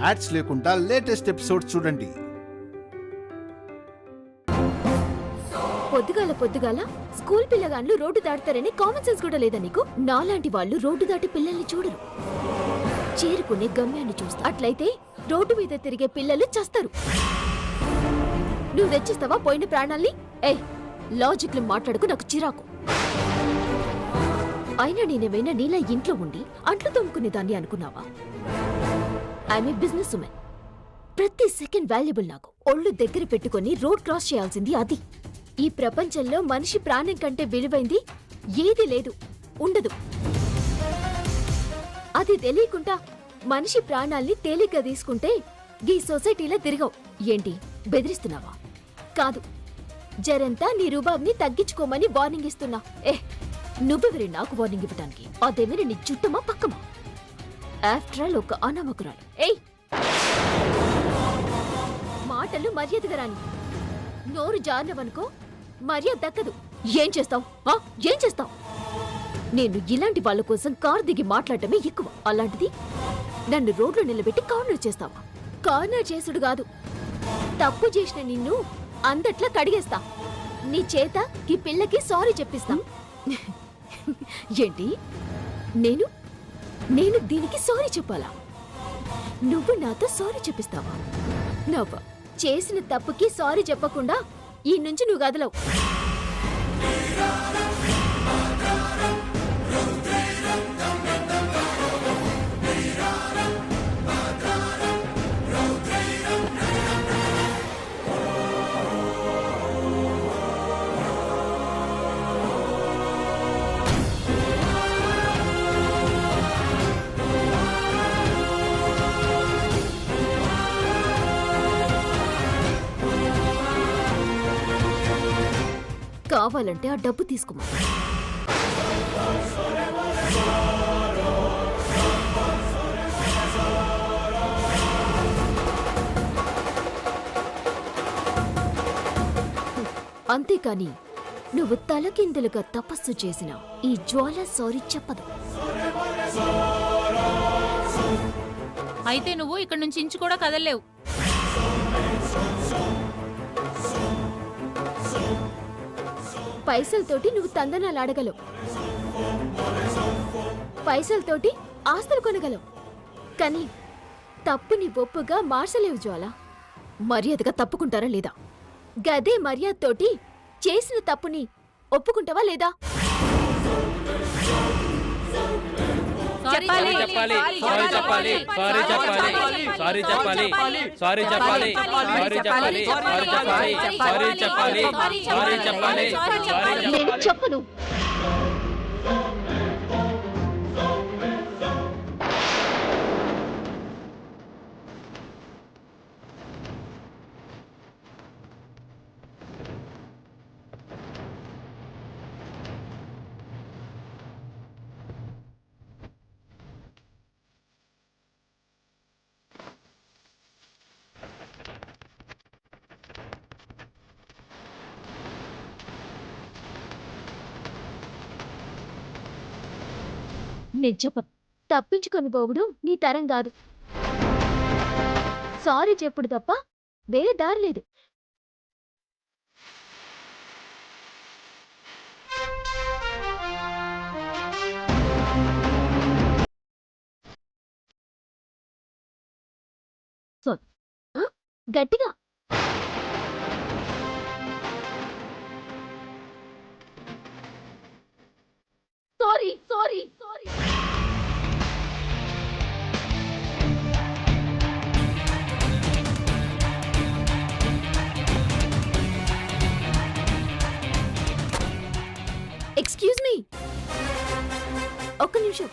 Ads లేకుండా latest episodes చూడండి. పొద్దుగాల స్కూల్ పిల్లగాళ్ళు రోడ్డు దాటుతారని కామన్ సెన్స్ కూడా లేదా నీకు? నాలాంటి వాళ్ళు రోడ్డు దాటి పిల్లల్ని చూడరు, చేరుకునే గమ్యాన్ని చూస్తా. అట్లయితే రోడ్డు మీద తిరిగే పిల్లలు చస్తారు. నువ్వు తెచ్చిస్తావా పోయిన ప్రాణాల్ని? లాజిక్లు మాట్లాడుకు, నాకు చిరాకు. అయినా నేనేమైనా నీలా ఇంట్లో ఉండి అంట్లు తోముకునేదాన్ని అనుకున్నావా? I'm a business women. ప్రతి సెకండ్ వాల్యుబుల్ నాకు. ఒళ్ళు దగ్గర పెట్టుకుని రోడ్ క్రాస్ చేయాల్సింది అది. ఈ ప్రపంచంలో మనిషి ప్రాణం కంటే విలువైంది ఏదీ లేదు, ఉండదు. అది తెలియకుండా మనిషి ప్రాణాల్ని తేలిగ్గా తీసుకుంటే ఈ సొసైటీలో తిరగవు. ఏంటి బెదిరిస్తున్నావా? కాదు, జరంతా నీ రూబాబ్ని తగ్గించుకోమని వార్నింగ్ ఇస్తున్నా. నువ్వెవరి నాకు వార్నింగ్ ఇవ్వడానికి? అదేమైనా నీ చుట్టమా పక్కమా? ఆఫ్టర్ ఆల్ ఒక అనామకురాలు. మాటలు మర్యాదగా రాని. నోరు జారినవనుకో మర్యాద దక్కదు. ఏం చేస్తావు? నేను ఇలాంటి వాళ్ళ కోసం కారు దిగి మాట్లాడటమే ఎక్కువ. అలాంటిది నన్ను రోడ్లో నిలబెట్టి కార్నర్ చేస్తావా? కార్నర్ చేసుడు కాదు, తప్పు చేసిన నిన్ను అందట్లా కడిగేస్తా. నీ చేత ఈ పిల్లకి సారీ చెప్పిస్తా. ఏంటి? నేను దీనికి సారీ చెప్పాలా? నువ్వు నాతో సారీ చెప్పిస్తావా? నవ్వు. చేసిన తప్పుకి సారీ చెప్పకుండా ఈ నుంచి నువ్వు గదలవు. కావాలంటే ఆ డబ్బు తీసుకోమా. అంతేకాని నువ్వు తలకిందులుగా తపస్సు చేసిన ఈ జ్వాల సారీ చెప్పదు. అయితే నువ్వు ఇక్కడి నుంచి ఇంచు కూడా కదలలేవు. పైసలతోటి నువ్వు తందనాలు ఆడగలవు, పైసలతోటి ఆస్తులు కొనగలవు, కానీ తప్పుని ఒప్పుగా మార్చలేవు జ్వాల. మర్యాదగా తప్పుకుంటారా లేదా? గదే మర్యాదతోటి చేసిన తప్పుని ఒప్పుకుంటావా లేదా? నేను చెప్పను. నేను చెప్పను. తప్పించుకొని పోవుడు నీ తరం కాదు. సారీ చెప్పుడు తప్ప వేరే దారి లేదు. గట్టిగా సారీ. ఎక్స్క్యూజ్ మీ, ఒక్క నిమిషం.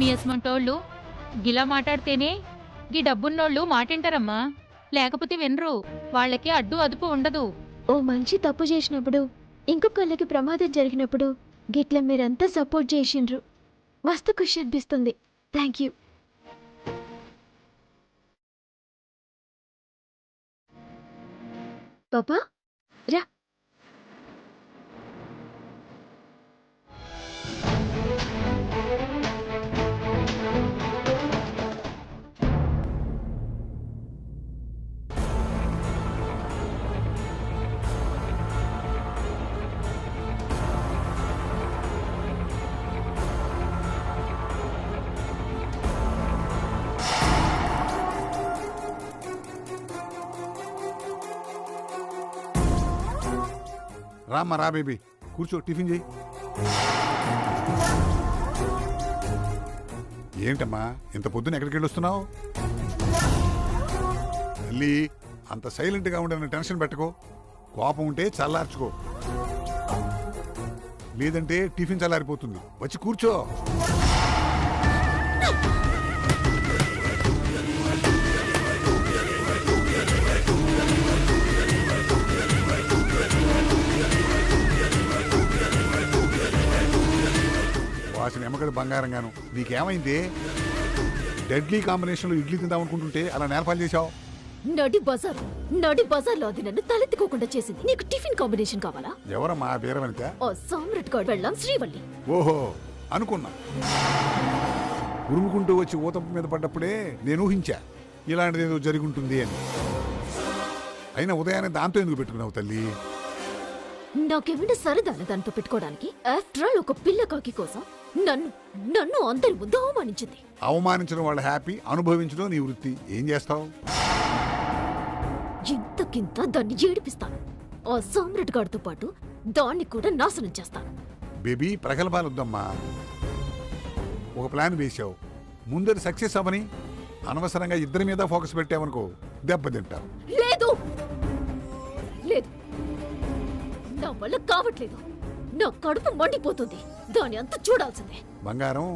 మీ అసమంటోళ్ళు గిలా మాట్లాడితేనే గీ డబ్బున్నోళ్ళు మాటింటారమ్మా, లేకపోతే వినరు. వాళ్ళకి అడ్డు అదుపు ఉండదు. ఓ మంచి తప్పు చేసినప్పుడు ఇంకొకళ్ళకి ప్రమాదం జరిగినప్పుడు గిట్ల మీరంతా సపోర్ట్ చేసిండ్రు. మస్తు ఖుషి అనిపిస్తుంది. Thank you. పాపా రా. రామ్మా రా బేబీ, కూర్చో, టిఫిన్ చేయి. ఏంటమ్మా ఇంత పొద్దున ఎక్కడికి వెళ్ళొస్తున్నావు? తల్లి, అంత సైలెంట్గా ఉండని టెన్షన్ పెట్టుకో. కోపం ఉంటే చల్లార్చుకో, లేదంటే టిఫిన్ చల్లారిపోతుంది. వచ్చి కూర్చో. వాసిన ఎమ్మకడి బంగారంగాను. నీకేమైంది? డెడ్లీ కాంబినేషన్లో ఇడ్లీ తిందామనుకుంటుంటే అలా నేలపాలు చేశావు. నడి బజార్లో అది నన్ను తలెత్తుకోకుండా చేసింది. నీకు టిఫిన్ కాంబినేషన్ కావాలా? ఎవరమ్మా బీరవనిత? ఓ సామ్రాట్ గాడు వెళ్ళాం శ్రీవల్లి. ఓహో, అనుకున్నా. ఉరుముకుంటూ వచ్చి ఊతపు మీద పడ్డప్పుడే నేను ఊహించా ఇలాంటిది ఏదో జరుగుంటుంది అని. అయినా ఉదయాన్నే దాంతో ఎందుకు పెట్టుకున్నావు తల్లి? నాకేమైనా సరదాన దాంతో పెట్టుకోవడానికి? ఆఫ్టర్ ఆల్ ఒక పిల్ల కాకి కోసం నన్ను అందరి ముందు అవమానించింది. అవమానించడం వాళ్ళ హ్యాపీ, అనుభవించడం నీ వృత్తి. ఏం చేస్తావు? ఇంతకింత దాన్ని ఏడిపిస్తాను. ఆ సామ్రాట్ గాడితో పాటు దాన్ని కూడా నాశనం చేస్తాను. బేబీ, ప్రగల్భాలొద్దమ్మా. ఒక ప్లాన్ వేసావు, ముందరి సక్సెస్ అవని అనవసరంగా ఇద్దరి మీద ఫోకస్ పెట్టావనుకో, దెబ్బతింటావు. లేదు లేదు, నా వల్ల కావట్లేదు. నా కడుపు మండిపోతుంది. దాని అంత చూడాల్సిందే. బంగారం,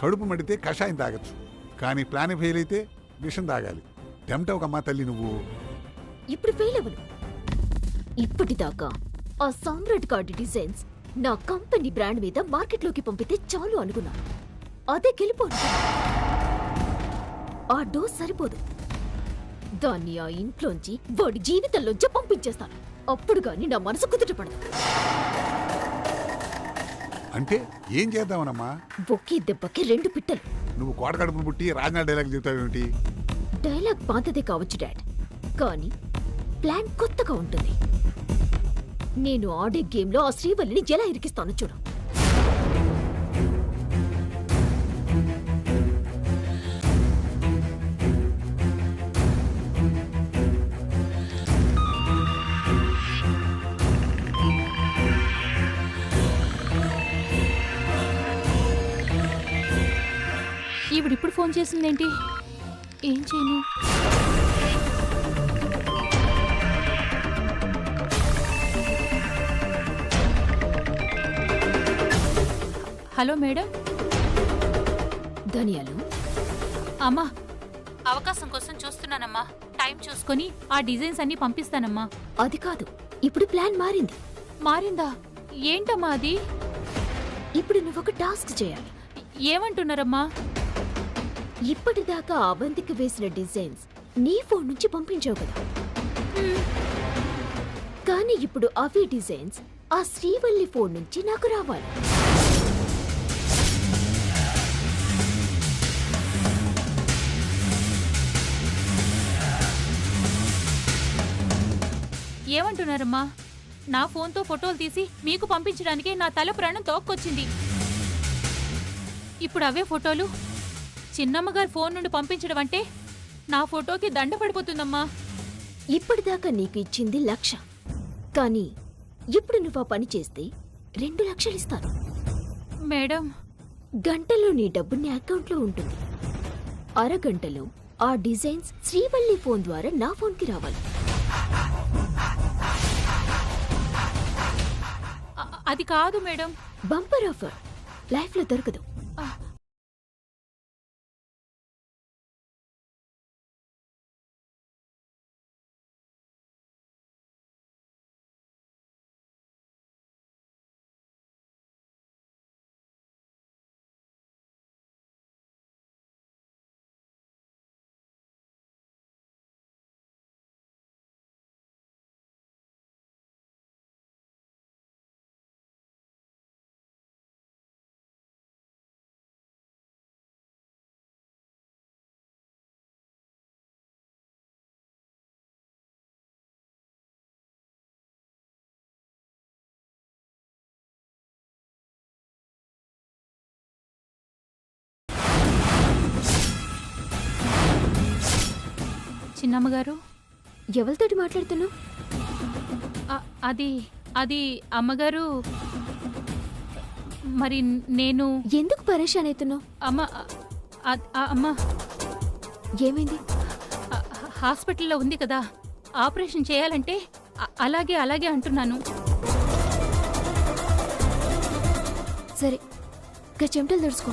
కడుపు మండితే కషాయం తాగొచ్చు, కానీ ప్లాన్ ఫెయిల్ అయితే విషం తాగాలి. టెంప్టవకమ్మా తల్లి నువ్వు. ఇప్పుడు ఫెయిల్ అవ్వను. ఇప్పటిదాకా ఆ సామ్రాట్ గాడి డిజైన్స్ నా కంపెనీ బ్రాండ్ మీద మార్కెట్లోకి పంపితే చాలు అనుకున్నాను. అదే గెలుపు. ఆ డోస్ సరిపోదు. దాన్ని ఆ ఇంట్లోంచి వాడి జీవితంలోంచి పంపించేస్తాను. అప్పుడు గాని నా మనసు కుదుటపడదు. అంటే ఏం చేద్దామనమ్మా? ఒకే దెబ్బకి రెండు పిట్టలు. నువ్వు కోట కడుపును పుట్టి రాజనా డైలాగ్ చెప్తావేమిటి? డైలాగ్ పాతదే కావచ్చు డాడ్, కానీ ప్లాన్ కొత్తగా ఉంటుంది. నేను ఆడే గేమ్లో ఆ శ్రీవల్లిని ఎలా ఇరికిస్తానో చూడు. ఈవిడిప్పుడు ఫోన్ చేసిందేంటి? ఏం చేయను? Hello madam. ధనియాలు, అమ్మా, అవకాశం కోసం చూస్తున్నానమ్మా. టైం చూసుకొని ఆ డిజైన్స్ అన్ని పంపిస్తానమ్మా. అది కాదు, ఇప్పుడు ప్లాన్ మారింది. మారిందా? ఏంటమ్మా అది? ఇప్పుడు నువ్వొక టాస్క్ చేయాలి. ఏమంటున్నారమ్మా? ఇప్పటిదాకా అవంతికి వేసిన డిజైన్స్ నీ ఫోన్ నుంచి పంపించావు కదా, కానీ ఇప్పుడు అవే డిజైన్స్ ఆ శ్రీవల్లి ఫోన్ నుంచి నాకు రావాలి. ఏమంటున్నారమ్మా? నా ఫోన్తో ఫోటోలు తీసి మీకు పంపించడానికి నా తల ప్రాణం తోక్కొచ్చింది. ఇప్పుడు అవే ఫోటోలు చిన్నమ్మగారి ఫోన్ నుండి పంపించడం అంటే నా ఫోటోకి దండ పడిపోతుందమ్మా. ఇప్పటిదాకా నీకు ఇచ్చింది 1,00,000, కానీ ఇప్పుడు నువ్వు ఆ పని చేస్తే 2 లక్షలు ఇస్తాను. మేడం, గంటలో నీ డబ్బు నీ అకౌంట్లో ఉంటుంది. అరగంటలో ఆ డిజైన్స్ శ్రీవల్లి ఫోన్ ద్వారా నా ఫోన్కి రావాలి. అది కాదు మేడం. బంపర్ ఆఫర్ లైఫ్లో దొరకదు. చిన్నమ్మగారు ఎవరితోటి మాట్లాడుతున్నావు? అది అది అమ్మగారు, మరి నేను ఎందుకు పరేషాన్ అవుతున్నావు? అమ్మ అమ్మ ఏమైంది? హాస్పిటల్లో ఉంది కదా, ఆపరేషన్ చేయాలంటే అలాగే అలాగే అంటున్నాను. సరే, ఇంకా చెమటలు తుడుచుకో.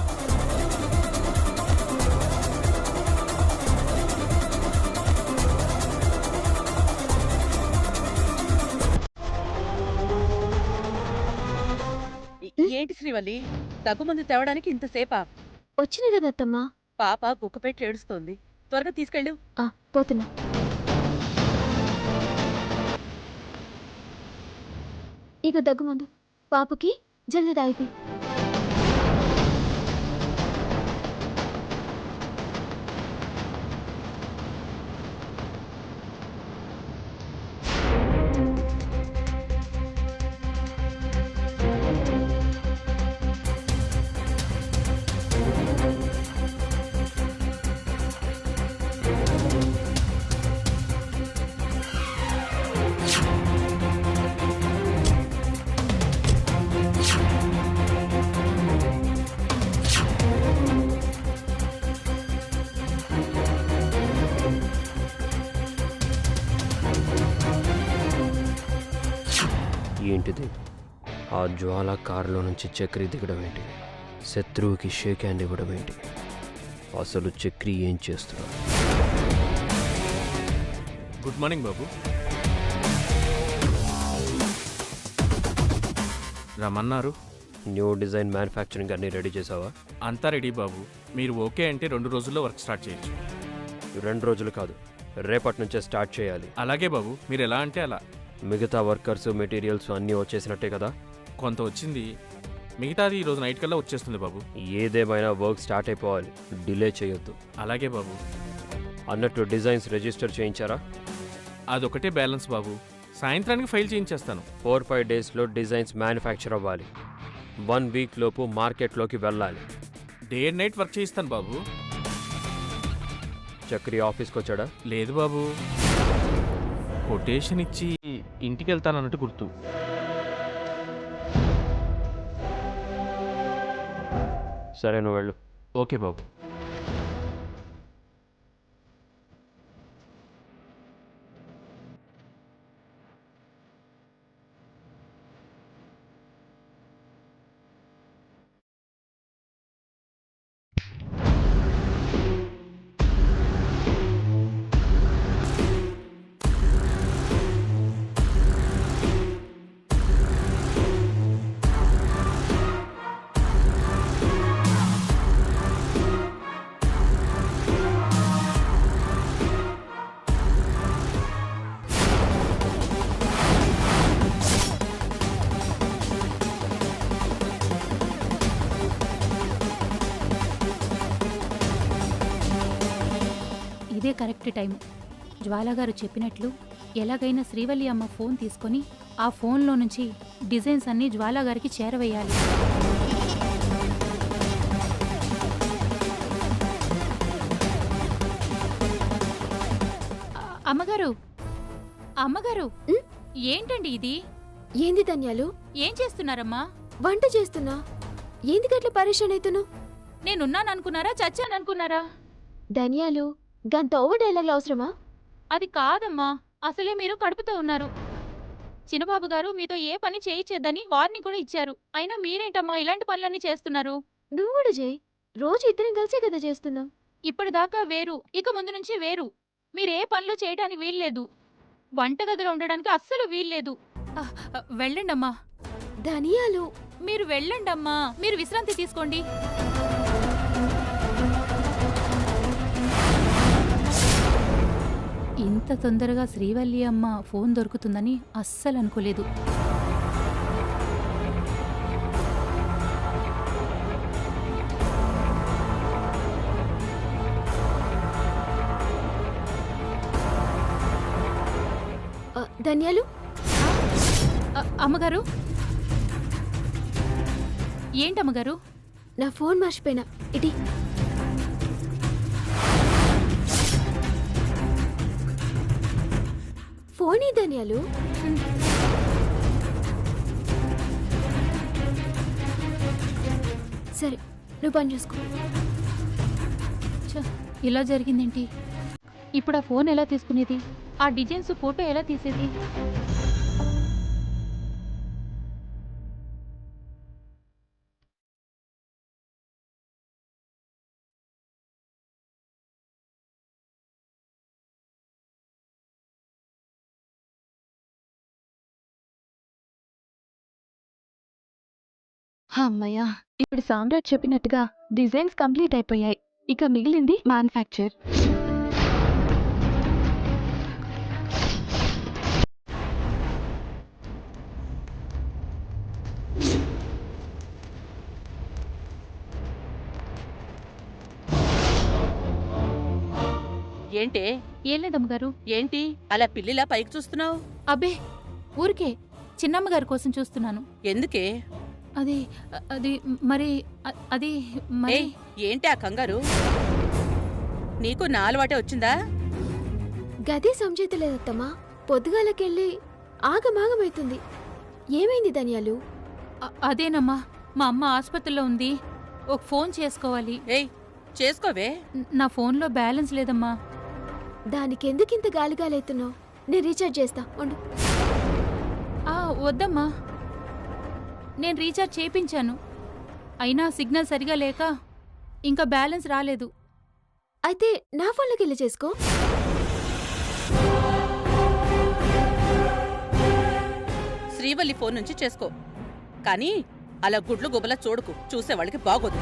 ఏంటి శ్రీవల్లి, దగ్గుమంది తేవడానికి ఇంతసేపా? వచ్చిన కదా అత్తమ్మా. పాప గుక్క పెట్టి ఏడుస్తోంది, త్వరగా తీసుకెళ్ళు. పోతున్నా. ఇక దగ్గుమందు పాపకి జల్ది తాగిపి. ఏంటిది? ఆ జ్వాల కారులో నుంచి చక్రి దిగడం ఏంటి? శత్రువుకి షేక్ హ్యాండ్ ఇవ్వడం ఏంటి? అసలు చక్రి ఏం చేస్తున్నాడు? గుడ్ మార్నింగ్ బాబు. రమ్మన్నారు. న్యూ డిజైన్ మ్యానుఫ్యాక్చరింగ్ అన్నీ రెడీ చేసావా? అంతా రెడీ బాబు. మీరు ఓకే అంటే 2 రోజుల్లో వర్క్ స్టార్ట్ చేయొచ్చు. 2 రోజులు కాదు, రేపటి నుంచే స్టార్ట్ చేయాలి. అలాగే బాబు, మీరు ఎలా అంటే అలా. మిగతా వర్కర్స్, మెటీరియల్స్ అన్నీ వచ్చేసినట్టే కదా? కొంత వచ్చింది, మిగతాది ఈరోజు నైట్ కల్లా వచ్చేస్తుంది బాబు. ఏదేమైనా వర్క్ స్టార్ట్ అయిపోవాలి, డిలే చేయొద్దు. అలాగే బాబు. అన్నట్టు డిజైన్స్ రిజిస్టర్ చేయించారా? అదొకటే బ్యాలెన్స్ బాబు, సాయంత్రానికి ఫైల్ చేయించేస్తాను. 4-5 డేస్లో డిజైన్స్ మ్యానుఫ్యాక్చర్ అవ్వాలి. 1 వీక్ లోపు మార్కెట్లోకి వెళ్ళాలి. డే అండ్ నైట్ వర్క్ చేయిస్తాను బాబు. చక్రి ఆఫీస్కి వచ్చాడా? లేదు బాబు, కొటేషన్ ఇచ్చి ఇంటికి వెళ్తానన్నట్టు గుర్తు. సరే, నువ్వు వెళ్ళు. ఓకే బాబు. ఇదే కరెక్ట్ టైం. జ్వాలగారు చెప్పినట్లు ఎలాగైనా శ్రీవల్లి అమ్మ ఫోన్ తీసుకొని ఆ ఫోన్లో నుంచి డిజైన్స్ అన్నీ జ్వాలగారికి చేరవేయాలి. అమ్మగారు, అమ్మగారు, ఏంటండి ఇది? ఏంది ధన్యాలు? ఏం చేస్తున్నారమ్మా? వంట చేస్తున్నా. ఎందుకట్లా పరేషాన్ అవుతున్నావు? నేనున్నాననుకున్నారా, చచ్చాననుకున్నారా? ధన్యాలు, గంత ఓవర్ డైలాగ్ అవసరమా? అది కాదమ్మా, అసలే మీరు కడుపుతో ఉన్నారు. చిన్నబాబు గారు మీతో ఏ పని చేయించేద్దని వార్నింగ్ కూడా ఇచ్చారు. అయినా మీరేంటమ్మా ఇలాంటి పనులన్నీ చేస్తున్నారు? నువ్వు కూడా చేయి. రోజు ఇద్దరం కలిసే కదా చేస్తున్నాం. ఇప్పటిదాకా వేరు, ఇక ముందు నుంచి వేరు. మీరే పనులు చేయడానికి వీల్లేదు. వంటగదిలో ఉండడానికి అస్సలు వీల్లేదు. వెళ్ళండమ్మా. ధనియాలు, మీరు వెళ్ళండమ్మా. మీరు విశ్రాంతి తీసుకోండి. ఇంత తొందరగా శ్రీవల్లి అమ్మ ఫోన్ దొరుకుతుందని అస్సలు అనుకోలేదు. ధన్యాలు, అమ్మగారు. ఏంటమ్మగారు? నా ఫోన్ మర్చిపోయినా. ఫోన్ ఈ ధనియాలు. సరే నువ్వు పని చేసుకో. ఛ, ఇలా జరిగిందేంటి? ఇప్పుడు ఆ ఫోన్ ఎలా తీసుకునేది? ఆ డిజైన్స్ ఫోటో ఎలా తీసేది? అమ్మయ్యా, ఇప్పుడు సామ్రాట్ చెప్పినట్టుగా డిజైన్స్ కంప్లీట్ అయిపోయాయి. ఇక మిగిలింది మ్యానుఫ్యాక్చర్. ఏంటే? ఏం లేదమ్మగారు. ఏంటి అలా పిల్లిలా పైకి చూస్తున్నావు? అబ్బే ఊరికే చిన్నమ్మగారి కోసం చూస్తున్నాను. ఎందుకే? అది అది మరి అది మరి ఏయ్, ఏంటి ఆ కంగారు? నీకు నా అలవాటే వచ్చిందా? గదే సంజేతలేదత్తమ్మా. పొద్దుగాలకెళ్ళి ఆగమాగమైతుంది. ఏమైంది ధనియాలు? అదేనమ్మా, మా అమ్మ ఆసుపత్రిలో ఉంది. ఒక ఫోన్ చేసుకోవాలి. ఏయ్, చేసుకోవే. నా ఫోన్లో బ్యాలెన్స్ లేదమ్మా. దానికెందుకింత గాలిగాలైతున్నావు? నేను రీఛార్జ్ చేస్తా ఉండు. వద్దమ్మా, నేను రీఛార్జ్ చేయించాను. అయినా సిగ్నల్ సరిగా లేక ఇంకా బ్యాలెన్స్ రాలేదు. అయితే నా ఫోన్లోకి వెళ్ళి చేసుకో. శ్రీవల్లి ఫోన్ నుంచి చేసుకో. కానీ అలా గుడ్లు గుబలా చూడకు, చూసేవాళ్ళకి బాగోదు.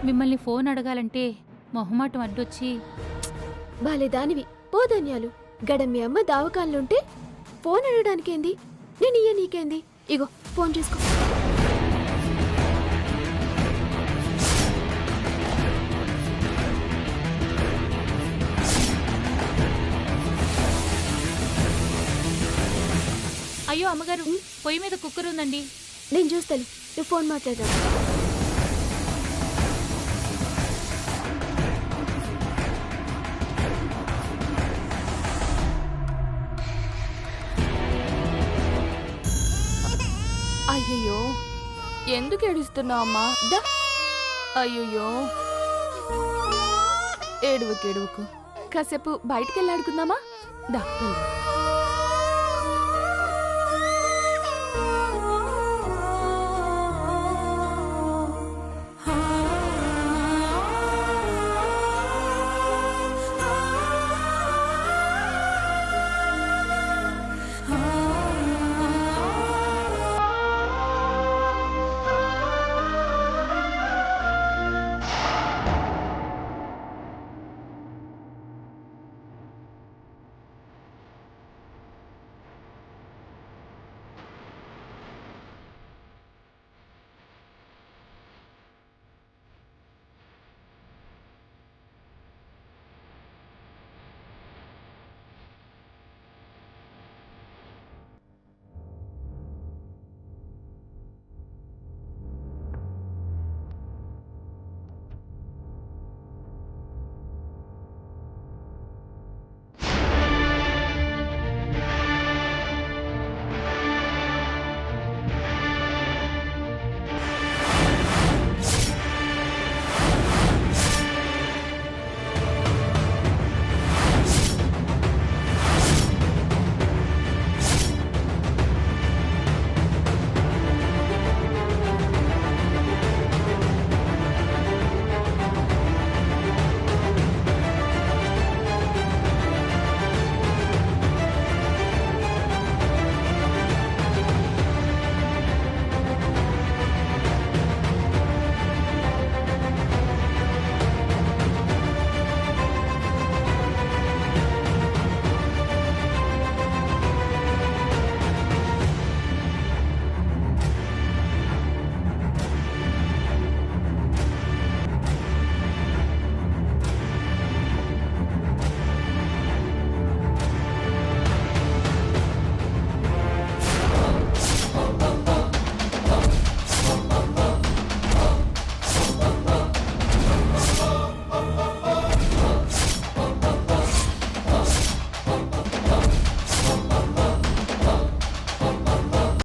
మిమ్మల్ని ఫోన్ అడగాలంటే మొహమాటం అడ్డొచ్చి. బాలే దానివి పో ధన్యాలు. గడ మీ అమ్మ దావకాన్లుంటే ఫోన్ అడగడానికేంది? నేను ఇయ్య నీకేంది? ఇగో ఫోన్ చేసుకో. అయ్యో అమ్మగారు, పొయ్యి మీద కుక్కర్ ఉందండి. నేను చూస్తాను, నువ్వు ఫోన్ మాట్లాడరా. అయ్యయ్యో, ఎందుకు ఏడుస్తున్నావు అమ్మా? దా. అయ్యయ్యో, ఏడువకు ఏడువకు. కాసేపు బయటికెళ్ళి ఆడుకుందామా? దా వెళ్దాం.